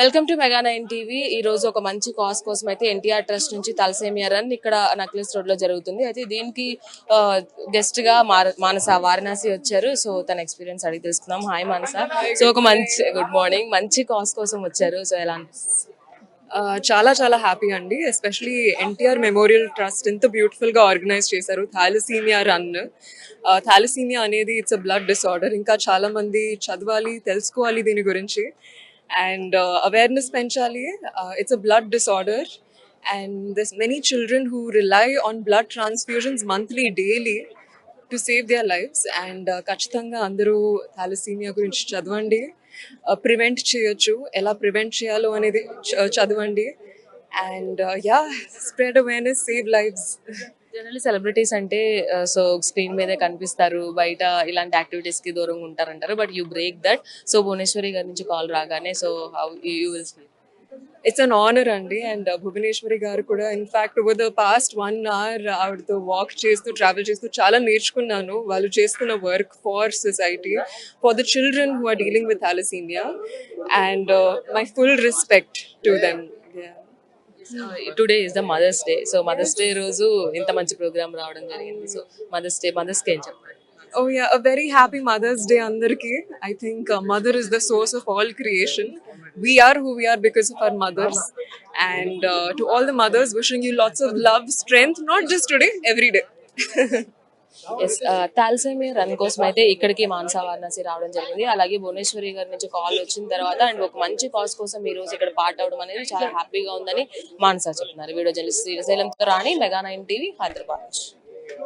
Welcome to mega 9 TV. ఈ రోజు ఒక మంచి కాజ్ కోసం అయితే ఎన్టీఆర్ ట్రస్ట్ నుంచి తలసేమియా రన్ ఇక్కడ నక్లెస్ రోడ్ లో జరుగుతుంది. అయితే దీనికి గెస్ట్ గా మానస వారణాసి వచ్చారు. సో తన ఎక్స్పీరియన్స్ అడిగి తెలుసుకుందాం. హాయ్ మానస. సో ఒక మంచి గుడ్ మార్నింగ్, మంచి కాజ్ కోసం వచ్చారు. సో ఎలా అనిపిస్తుంది? చాలా చాలా హ్యాపీ అండి. ఎస్పెషలీ ఎన్టీఆర్ మెమోరియల్ ట్రస్ట్ ఎంత బ్యూటిఫుల్ గా ఆర్గనైజ్ చేశారు. Thalassemia run. థాలసీమియా అనేది ఇట్స్ అ బ్లడ్ డిసార్డర్. ఇంకా చాలా మంది చదవాలి, తెలుసుకోవాలి దీని గురించి అండ్ అవేర్నెస్ పెంచాలి. It's a blood disorder and this many children who rely on blood transfusions monthly daily to save their lives and ఖచ్చితంగా అందరూ థాలసీమియా గురించి చదవండి. ప్రివెంట్ చేయొచ్చు, ఎలా ప్రివెంట్ చేయాలో అనేది చదవండి and yeah spread awareness, save lives. Generally celebrities అంటే సో స్క్రీన్ మీదే కనిపిస్తారు, బయట ఇలాంటి యాక్టివిటీస్ కి దూరంగా ఉంటారంటారు. But you break that. So Bhuvaneshwari గారి నుంచి కాల్ రాగానే so how you will feel? It's an honour అండి అండ్ భువనేశ్వరి గారు కూడా in fact over the past 1 hour ఆవిడతో వాక్ చేస్తూ ట్రావెల్ చేస్తూ చాలా నేర్చుకున్నాను. వాళ్ళు చేస్తున్న work for society, for the children who are dealing with thalassemia and my full respect to them. Today is the mother's day. So mother's day రోజు ఇంత మంచి ప్రోగ్రామ్ రావడం జరిగింది. సో మదర్స్ కి ఏం చెప్పారు? Oh yeah, a very happy Mother's Day andarki. I think mother is the source of all creation. We are who we are because of our mothers. And to all the mothers, wishing you lots of love, strength, not just today, every day. Yes, thalassemia run కోసం అయితే ఇక్కడికి మానస వారణాసి రావడం జరిగింది. అలాగే భువనేశ్వరి గారి నుంచి call వచ్చిన తర్వాత అండ్ ఒక మంచి కాజ్ కోసం ఈ రోజు ఇక్కడ పార్ట్ అవడం అనేది చాలా హ్యాపీగా ఉందని మానస చెప్తున్నారు. వీడియో జర్నలిస్ట్ శ్రీశైలంతో రాణి, మెగా 9 టీవీ, హైదరాబాద్.